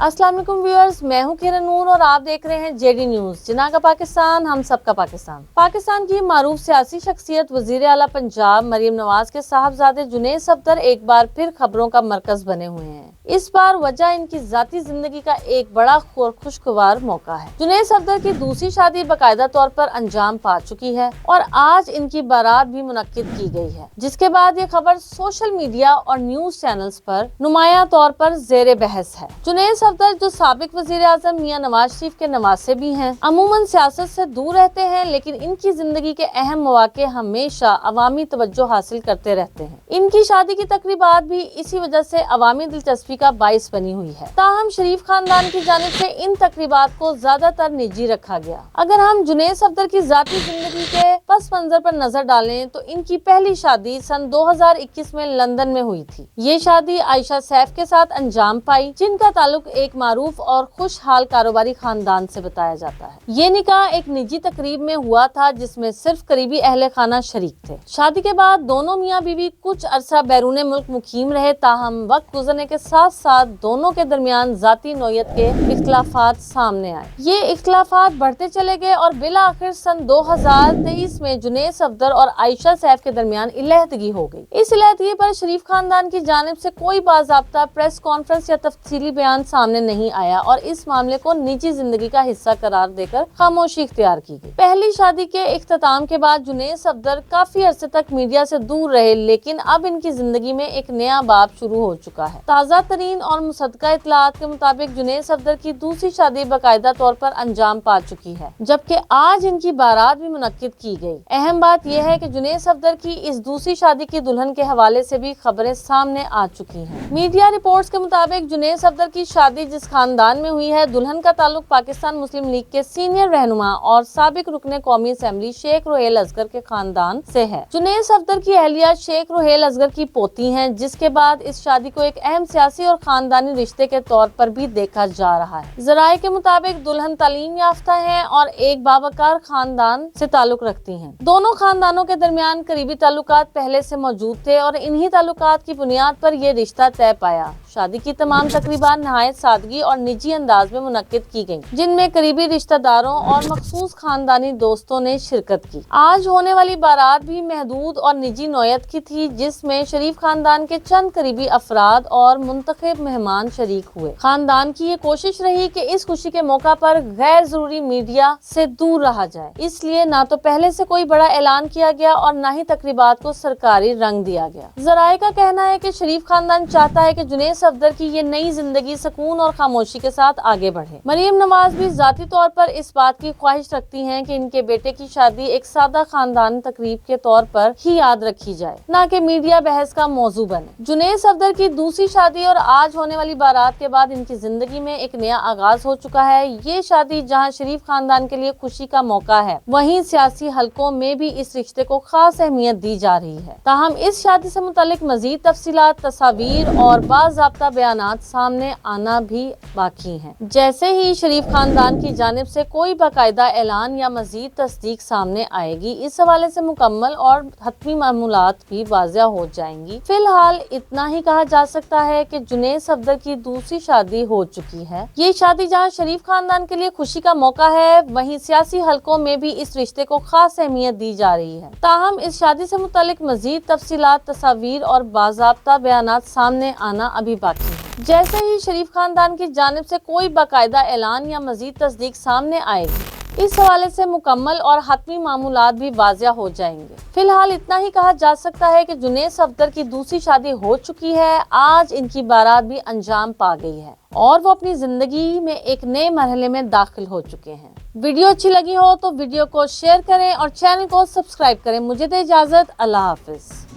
अस्सलाम वालेकुम व्यूअर्स, मैं हूं किरण नूर और आप देख रहे हैं जेडी न्यूज। जिन्ना का पाकिस्तान, हम सबका पाकिस्तान। पाकिस्तान की मारूफ सियासी शख्सियत वजीर आला पंजाब मरियम नवाज के साहबजादे जुनैद सफदर एक बार फिर खबरों का मरकज बने हुए हैं। इस बार वजह इनकी जाती जिंदगी का एक बड़ा खुशगवार मौका है। जुनैद सफदर की दूसरी शादी बाकायदा तौर पर अंजाम पा चुकी है और आज इनकी बारात भी मुनक्किद की गई है, जिसके बाद ये खबर सोशल मीडिया और न्यूज चैनल्स पर नुमाया तौर पर जेर बहस है। जुनैद सफदर जो साबिक वजीर आजम मियां नवाज शरीफ के नवासे भी हैं, अमूमन सियासत से दूर रहते हैं, लेकिन इनकी जिंदगी के अहम मौके हमेशा अवामी तवज्जो हासिल करते रहते हैं। इनकी शादी की तकरीबात भी इसी वजह से अवामी दिलचस्पी का बाइस बनी हुई है। ताहम शरीफ खानदान की जानिब से इन तकरीबात को ज्यादातर निजी रखा गया। अगर हम जुनैद सफदर की जाती जिंदगी के पस मंजर पर नजर डालें तो इनकी पहली शादी सन 2021 में लंदन में हुई थी। ये शादी आयशा सैफ के साथ अंजाम पाई, जिनका ताल्लुक एक मारूफ और खुशहाल कारोबारी खानदान से बताया जाता है। ये निकाह एक निजी तकरीब में हुआ था, जिसमें सिर्फ करीबी अहले खाना शरीक थे। शादी के बाद दोनों मियाँ बीवी कुछ अरसा बैरून मुल्क मुकीम रहे। ताहम वक्त गुजरने के साथ साथ दोनों के दरमियान जाती नौयत के इख्तलाफात सामने आए। ये इख्तलाफात बढ़ते चले गए और बिला आखिर सन 2023 में जुनैद सफदर और आयशा सैफ के दरमियान इलेहदगी हो गई। इस इलेहदगी पर शरीफ खानदान की जानिब से कोई बाज़ाब्ता प्रेस कॉन्फ्रेंस या तफसीली बयान सामने नहीं आया और इस मामले को निजी जिंदगी का हिस्सा करार देकर खामोशी इख्तियार की गई। पहली शादी के इख्तिताम के बाद जुनैद सफदर काफी अरसे तक मीडिया से दूर रहे, लेकिन अब इनकी जिंदगी में एक नया बाब शुरू हो चुका है। ताज़ा तरीन और मुसद्दका इत्तलात के मुताबिक जुनैद सफदर की दूसरी शादी बाकायदा तौर पर अंजाम पा चुकी है, जबकि आज इनकी बारात भी मुनक्किद की गई। अहम बात यह है कि जुनैद सफदर की इस दूसरी शादी की दुल्हन के हवाले से भी खबरें सामने आ चुकी हैं। मीडिया रिपोर्ट्स के मुताबिक जुनैद सफदर की शादी जिस खानदान में हुई है, दुल्हन का ताल्लुक पाकिस्तान मुस्लिम लीग के सीनियर रहनुमा और साबिक रुकने कौमी असेंबली शेख रोहेल असगर के खानदान से है। जुनैद सफदर की अहलिया शेख रोहेल असगर की पोती हैं, जिसके बाद इस शादी को एक अहम सियासी और खानदानी रिश्ते के तौर पर भी देखा जा रहा है। जराये के मुताबिक दुल्हन तालीम याफ्ता है और एक बावकार खानदान से ताल्लुक रखती हैं। दोनों खानदानों के दरमियान करीबी ताल्लुकात पहले से मौजूद थे और इन्हीं ताल्लुकात की बुनियाद पर यह रिश्ता तय पाया। शादी की तमाम तकरीबात नहायत सादगी और निजी अंदाज में मुनक्किद की गयी, जिनमें करीबी रिश्तेदारों और मखसूस खानदानी दोस्तों ने शिरकत की। आज होने वाली बारात भी महदूद और निजी नौयत की थी, जिसमें शरीफ खानदान के चंद करीबी अफराद और मुंतखब मेहमान शरीक हुए। खानदान की ये कोशिश रही कि इस खुशी के मौका पर गैर जरूरी मीडिया से दूर रहा जाए, इसलिए ना तो पहले से कोई बड़ा ऐलान किया गया और न ही तकरीबात को सरकारी रंग दिया गया। जराये का कहना है कि शरीफ खानदान चाहता है कि जुनैद सफदर की ये नई जिंदगी सुकून और खामोशी के साथ आगे बढ़े। मरियम नवाज भी जाती तौर पर इस बात की ख्वाहिश रखती हैं कि इनके बेटे की शादी एक सादा खानदान तकरीब के तौर पर ही याद रखी जाए, न कि मीडिया बहस का मौजू बने। जुनैद सफदर की दूसरी शादी और आज होने वाली बारात के बाद इनकी जिंदगी में एक नया आगाज हो चुका है। ये शादी जहां शरीफ खानदान के लिए खुशी का मौका है, वहीं सियासी हलकों में भी इस रिश्ते को खास अहमियत दी जा रही है। ताहम इस शादी से मुतालिक मजीद तफसीलात, तस्वीर और बाज़ाब्ता बयानात सामने आना भी बाकी हैं। जैसे ही शरीफ खानदान की जानिब से कोई बाकायदा ऐलान या मजीद तस्दीक सामने आएगी, इस हवाले से मुकम्मल और हतमी मामूलात भी वाज़ेह हो जाएंगी। फिलहाल इतना ही कहा जा सकता है कि जुनैद सफदर की दूसरी शादी हो चुकी है। ये शादी जहां शरीफ खानदान के लिए खुशी का मौका है, वहीं सियासी हलकों में भी इस रिश्ते को खास अहमियत दी जा रही है। ताहम इस शादी से मुतालिक मजीद तफसीलात, तस्वीर और बाज़ाब्ता बयानात सामने आना अभी बाकी है। जैसे ही शरीफ खानदान की जानिब से कोई बाकायदा ऐलान या मजीद तस्दीक सामने आएगी, इस हवाले से मुकम्मल और हतमी मामूलात भी वाज़ेह हो जाएंगे। फिलहाल इतना ही कहा जा सकता है कि जुनैद सफदर की दूसरी शादी हो चुकी है। आज इनकी बारात भी अंजाम पा गई है और वो अपनी जिंदगी में एक नए मरहले में दाखिल हो चुके हैं। वीडियो अच्छी लगी हो तो वीडियो को शेयर करें और चैनल को सब्सक्राइब करें। मुझे दे इजाजत, अल्लाह हाफिज।